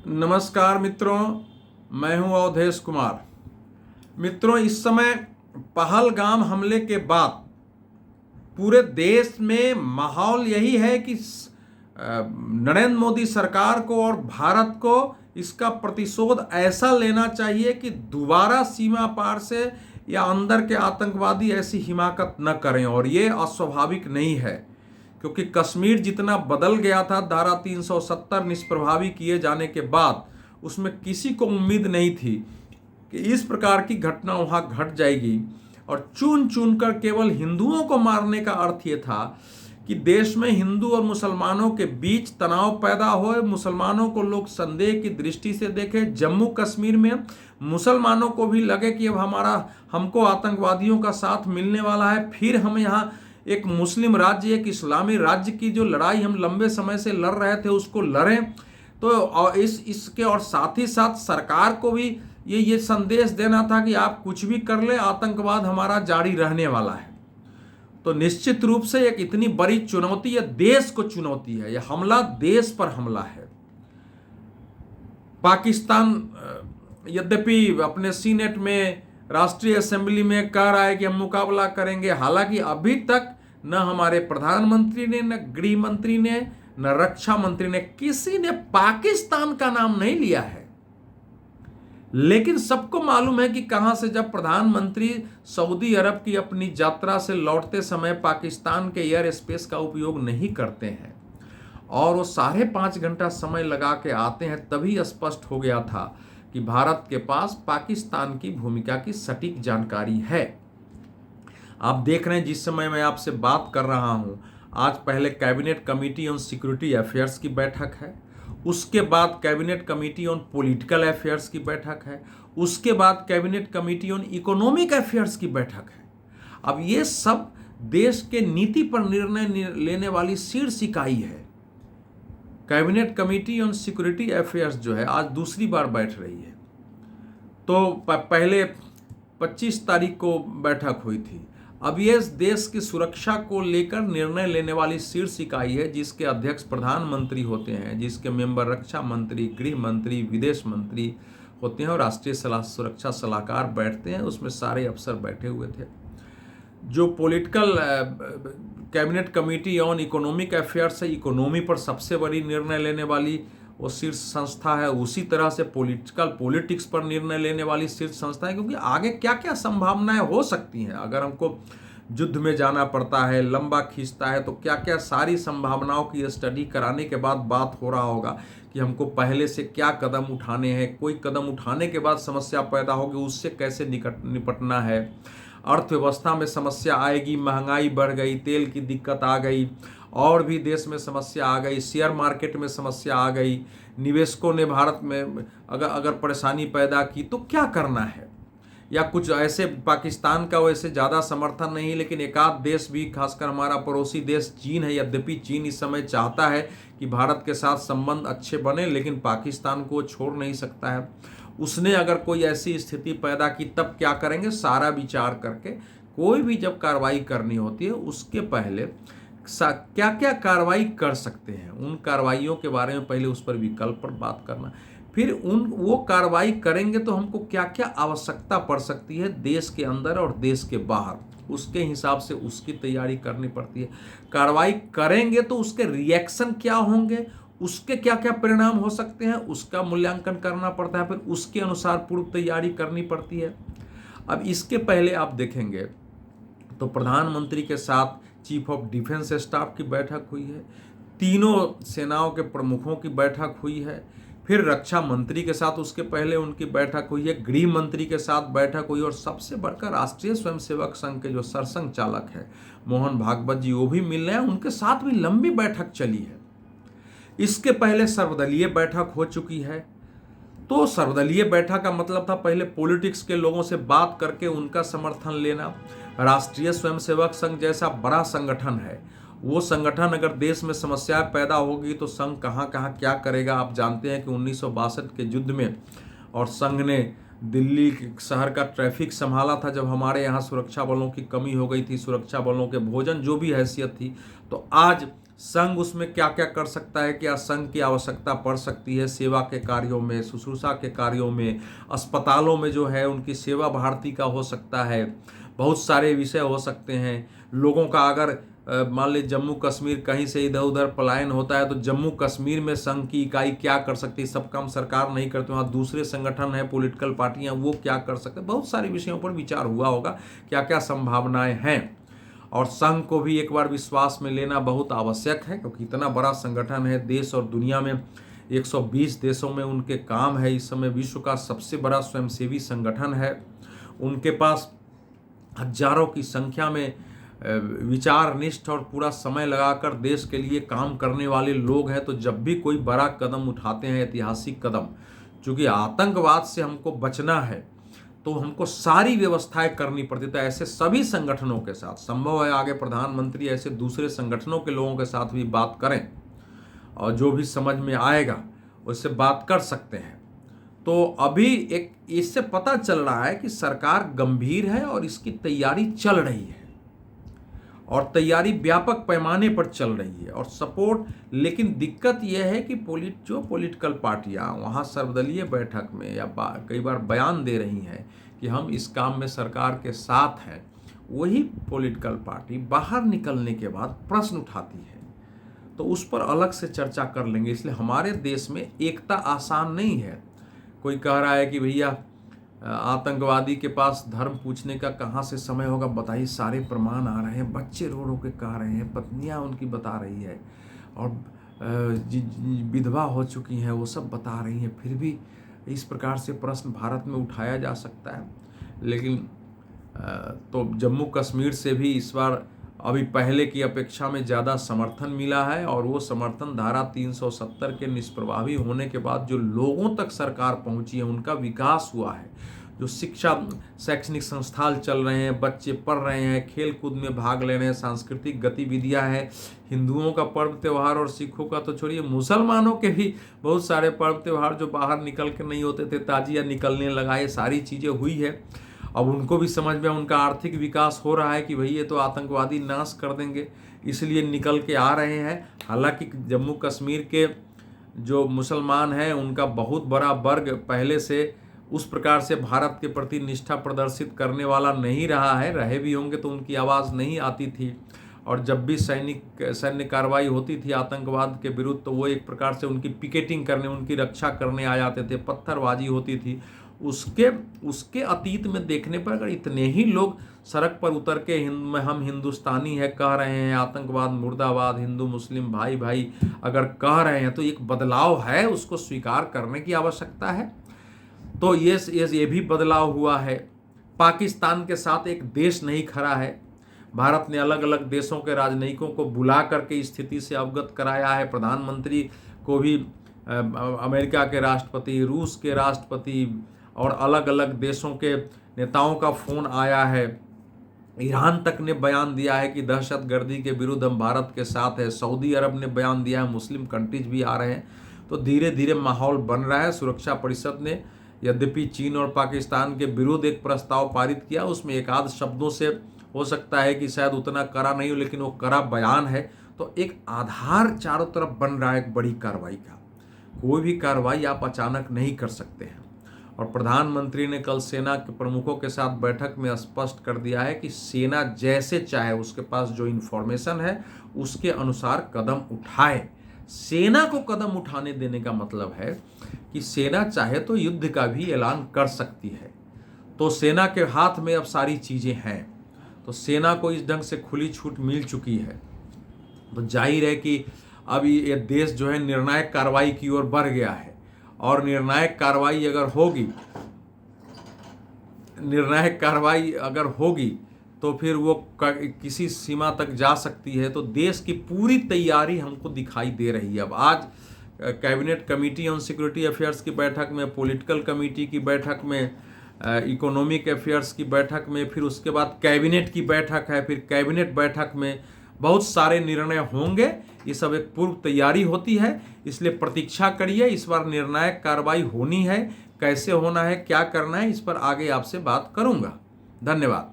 नमस्कार मित्रों, मैं हूं अवधेश कुमार। मित्रों, इस समय पहलगाम हमले के बाद पूरे देश में माहौल यही है कि नरेंद्र मोदी सरकार को और भारत को इसका प्रतिशोध ऐसा लेना चाहिए कि दोबारा सीमा पार से या अंदर के आतंकवादी ऐसी हिमाकत न करें। और ये अस्वाभाविक नहीं है, क्योंकि कश्मीर जितना बदल गया था धारा 370 निष्प्रभावी किए जाने के बाद, उसमें किसी को उम्मीद नहीं थी कि इस प्रकार की घटना वहां घट जाएगी। और चुन चुन कर केवल हिंदुओं को मारने का अर्थ ये था कि देश में हिंदू और मुसलमानों के बीच तनाव पैदा हो, मुसलमानों को लोग संदेह की दृष्टि से देखें। जम्मू कश्मीर में मुसलमानों को भी लगे कि अब हमको आतंकवादियों का साथ मिलने वाला है, फिर हम यहाँ एक मुस्लिम राज्य, एक इस्लामी राज्य की जो लड़ाई हम लंबे समय से लड़ रहे थे उसको लड़ें। तो और इसके और साथ ही साथ सरकार को भी ये संदेश देना था कि आप कुछ भी कर ले, आतंकवाद हमारा जारी रहने वाला है। तो निश्चित रूप से एक इतनी बड़ी चुनौती, यह देश को चुनौती है, यह हमला देश पर हमला है। पाकिस्तान यद्यपि अपने सीनेट में, राष्ट्रीय असेंबली में कह रहा है कि हम मुकाबला करेंगे, हालांकि अभी तक न हमारे प्रधानमंत्री ने, न गृह मंत्री ने, न रक्षा मंत्री ने, किसी ने पाकिस्तान का नाम नहीं लिया है। लेकिन सबको मालूम है कि कहां से जब प्रधानमंत्री सऊदी अरब की अपनी यात्रा से लौटते समय पाकिस्तान के एयर स्पेस का उपयोग नहीं करते हैं और वो 5.5 घंटा समय लगा के आते हैं, तभी स्पष्ट हो गया था कि भारत के पास पाकिस्तान की भूमिका की सटीक जानकारी है। आप देख रहे हैं, जिस समय मैं आपसे बात कर रहा हूं, आज पहले cabinet committee on security affairs की बैठक है, उसके बाद cabinet committee on political affairs की बैठक है, उसके बाद cabinet committee on economic affairs की बैठक है। अब ये सब देश के नीति पर निर्णय लेने वाली शीर्ष इकाई है। Cabinet committee on security affairs जो है आज दूसरी बार बैठ रही है। तो पहले 25 तारीख को बैठक हुई थी। अब ये देश की सुरक्षा को लेकर निर्णय लेने वाली शीर्ष इकाई है, जिसके अध्यक्ष प्रधानमंत्री होते हैं, जिसके मेंबर रक्षा मंत्री, गृह मंत्री, विदेश मंत्री होते हैं और राष्ट्रीय सुरक्षा सलाहकार बैठते हैं। उसमें सारे अफसर बैठे हुए थे। जो political cabinet committee on economic affairs है, इकोनॉमी पर सबसे बड़ी निर्णय लेने वाली वो शीर्ष संस्था है। उसी तरह से पॉलिटिक्स पर निर्णय लेने वाली शीर्ष संस्था है, क्योंकि आगे क्या क्या संभावनाएं हो सकती हैं। अगर हमको युद्ध में जाना पड़ता है, लंबा खींचता है, तो क्या क्या सारी संभावनाओं की स्टडी कराने के बाद बात हो रहा होगा कि हमको पहले से क्या कदम उठाने हैं। कोई कदम उठाने के बाद समस्या पैदा होगी, उससे कैसे निपटना है। अर्थव्यवस्था में समस्या आएगी, महंगाई बढ़ गई, तेल की दिक्कत आ गई, और भी देश में समस्या आ गई, शेयर मार्केट में समस्या आ गई, निवेशकों ने भारत में अगर परेशानी पैदा की तो क्या करना है। या कुछ ऐसे, पाकिस्तान का वैसे ज़्यादा समर्थन नहीं, लेकिन एक आध देश भी, खासकर हमारा पड़ोसी देश चीन है, यद्यपि चीन इस समय चाहता है कि भारत के साथ संबंध अच्छे बने, लेकिन पाकिस्तान को छोड़ नहीं सकता है। उसने अगर कोई ऐसी स्थिति पैदा की तब क्या करेंगे, सारा विचार करके कोई भी जब कार्रवाई करनी होती है उसके पहले क्या क्या कार्रवाई कर सकते हैं, उन कार्रवाइयों के बारे में पहले उस पर विकल्प पर बात करना। फिर वो कार्रवाई करेंगे तो हमको क्या क्या आवश्यकता पड़ सकती है देश के अंदर और देश के बाहर, उसके हिसाब से उसकी तैयारी करनी पड़ती है। कार्रवाई करेंगे तो उसके रिएक्शन क्या होंगे, उसके क्या क्या परिणाम हो सकते हैं, उसका मूल्यांकन करना पड़ता है। फिर उसके अनुसार पूर्व तैयारी करनी पड़ती है। अब इसके पहले आप देखेंगे तो प्रधानमंत्री के साथ चीफ ऑफ डिफेंस स्टाफ की बैठक हुई है, तीनों सेनाओं के प्रमुखों की बैठक हुई है, फिर रक्षा मंत्री के साथ उसके पहले उनकी बैठक हुई है, गृह मंत्री के साथ बैठक हुई, और सबसे बढ़कर राष्ट्रीय स्वयंसेवक संघ के जो सरसंघ चालक है मोहन भागवत जी, वो भी मिल रहे हैं, उनके साथ भी लंबी बैठक चली है। इसके पहले सर्वदलीय बैठक हो चुकी है। तो सर्वदलीय बैठक का मतलब था पहले पॉलिटिक्स के लोगों से बात करके उनका समर्थन लेना। राष्ट्रीय स्वयंसेवक संघ जैसा बड़ा संगठन है, वो संगठन अगर देश में समस्याएं पैदा होगी तो संघ कहाँ कहाँ क्या करेगा। आप जानते हैं कि 1962 के युद्ध में और संघ ने दिल्ली शहर का ट्रैफिक संभाला था, जब हमारे यहाँ सुरक्षा बलों की कमी हो गई थी, सुरक्षा बलों के भोजन जो भी हैसियत थी। तो आज संघ उसमें क्या क्या कर सकता है, क्या संघ की आवश्यकता पड़ सकती है सेवा के कार्यों में, शुश्रूषा के कार्यों में, अस्पतालों में जो है उनकी सेवा भारती का हो सकता है, बहुत सारे विषय हो सकते हैं। लोगों का अगर मान लीजिए जम्मू कश्मीर कहीं से इधर उधर पलायन होता है तो जम्मू कश्मीर में संघ की इकाई क्या कर सकती है, सब काम सरकार नहीं करती, वहाँ दूसरे संगठन है, पॉलिटिकल पार्टियां, वो क्या कर सकते हैं। बहुत सारे विषयों पर विचार हुआ होगा, क्या क्या संभावनाएं हैं। और संघ को भी एक बार विश्वास में लेना बहुत आवश्यक है, क्योंकि इतना बड़ा संगठन है, देश और दुनिया में 120 देशों में उनके काम है। इस समय विश्व का सबसे बड़ा स्वयंसेवी संगठन है। उनके पास हजारों की संख्या में विचार निष्ठ और पूरा समय लगाकर देश के लिए काम करने वाले लोग हैं। तो जब भी कोई बड़ा कदम उठाते हैं, ऐतिहासिक कदम, चूंकि आतंकवाद से हमको बचना है तो हमको सारी व्यवस्थाएं करनी पड़ती। तो ऐसे सभी संगठनों के साथ संभव है आगे प्रधानमंत्री ऐसे दूसरे संगठनों के लोगों के साथ भी बात करें और जो भी समझ में आएगा उससे बात कर सकते हैं। तो अभी एक इससे पता चल रहा है कि सरकार गंभीर है और इसकी तैयारी चल रही है और तैयारी व्यापक पैमाने पर चल रही है और सपोर्ट। लेकिन दिक्कत यह है कि जो पॉलिटिकल पार्टियां वहां सर्वदलीय बैठक में या कई बार बयान दे रही हैं कि हम इस काम में सरकार के साथ हैं, वही पॉलिटिकल पार्टी बाहर निकलने के बाद प्रश्न उठाती है। तो उस पर अलग से चर्चा कर लेंगे। इसलिए हमारे देश में एकता आसान नहीं है। कोई कह रहा है कि भैया आतंकवादी के पास धर्म पूछने का कहाँ से समय होगा, बताइए, सारे प्रमाण आ रहे हैं, बच्चे रो रो के कह रहे हैं, पत्नियां उनकी बता रही है और विधवा हो चुकी हैं वो सब बता रही हैं, फिर भी इस प्रकार से प्रश्न भारत में उठाया जा सकता है। लेकिन तो जम्मू कश्मीर से भी इस बार अभी पहले की अपेक्षा में ज़्यादा समर्थन मिला है और वो समर्थन धारा 370 के निष्प्रभावी होने के बाद जो लोगों तक सरकार पहुंची है, उनका विकास हुआ है। जो शिक्षा शैक्षणिक संस्थान चल रहे हैं, बच्चे पढ़ रहे हैं, खेल कूद में भाग ले रहे हैं, सांस्कृतिक गतिविधियां हैं, हिंदुओं का पर्व त्यौहार और सिखों का तो छोड़िए, मुसलमानों के भी बहुत सारे पर्व त्यौहार जो बाहर निकल के नहीं होते थे, ताजिया निकलने लगा, ये सारी चीज़ें हुई है। अब उनको भी समझ में उनका आर्थिक विकास हो रहा है कि भाई ये तो आतंकवादी नाश कर देंगे, इसलिए निकल के आ रहे हैं। हालांकि जम्मू कश्मीर के जो मुसलमान हैं उनका बहुत बड़ा वर्ग पहले से उस प्रकार से भारत के प्रति निष्ठा प्रदर्शित करने वाला नहीं रहा है, रहे भी होंगे तो उनकी आवाज़ नहीं आती थी। और जब भी सैन्य कार्रवाई होती थी आतंकवाद के विरुद्ध तो वो एक प्रकार से उनकी पिकेटिंग करने, उनकी रक्षा करने आ जाते थे, पत्थरबाजी होती थी। उसके अतीत में देखने पर अगर इतने ही लोग सड़क पर उतर के हम हिंदुस्तानी है कह रहे हैं, आतंकवाद मुर्दाबाद, हिंदू मुस्लिम भाई भाई अगर कह रहे हैं, तो एक बदलाव है, उसको स्वीकार करने की आवश्यकता है। तो ये भी बदलाव हुआ है। पाकिस्तान के साथ एक देश नहीं खड़ा है। भारत ने अलग अलग देशों के राजनयिकों को बुला करके स्थिति से अवगत कराया है। प्रधानमंत्री को भी अमेरिका के राष्ट्रपति, रूस के राष्ट्रपति और अलग अलग देशों के नेताओं का फोन आया है। ईरान तक ने बयान दिया है कि दहशतगर्दी के विरुद्ध हम भारत के साथ है। सऊदी अरब ने बयान दिया है, मुस्लिम कंट्रीज भी आ रहे हैं। तो धीरे धीरे माहौल बन रहा है। सुरक्षा परिषद ने यद्यपि चीन और पाकिस्तान के विरुद्ध एक प्रस्ताव पारित किया, उसमें एक आध शब्दों से हो सकता है कि शायद उतना कड़ा नहीं हो, लेकिन वो कड़ा बयान है। तो एक आधार चारों तरफ बन रहा है एक बड़ी कार्रवाई का। कोई भी कार्रवाई आप अचानक नहीं कर सकते हैं। और प्रधानमंत्री ने कल सेना के प्रमुखों के साथ बैठक में स्पष्ट कर दिया है कि सेना जैसे चाहे, उसके पास जो इन्फॉर्मेशन है उसके अनुसार कदम उठाए। सेना को कदम उठाने देने का मतलब है कि सेना चाहे तो युद्ध का भी ऐलान कर सकती है। तो सेना के हाथ में अब सारी चीजें हैं, तो सेना को इस ढंग से खुली छूट मिल चुकी है। तो जाहिर है कि अब ये देश जो है निर्णायक कार्रवाई की ओर बढ़ गया है। और निर्णायक कार्रवाई अगर होगी तो फिर वो किसी सीमा तक जा सकती है। तो देश की पूरी तैयारी हमको दिखाई दे रही है। अब आज cabinet committee on security affairs की बैठक में, पॉलिटिकल कमेटी की बैठक में, इकोनॉमिक अफेयर्स की बैठक में, फिर उसके बाद कैबिनेट की बैठक है, फिर कैबिनेट बैठक में बहुत सारे निर्णय होंगे। ये सब एक पूर्व तैयारी होती है, इसलिए प्रतीक्षा करिए। इस बार निर्णायक कार्रवाई होनी है, कैसे होना है, क्या करना है, इस पर आगे आपसे बात करूंगा। धन्यवाद।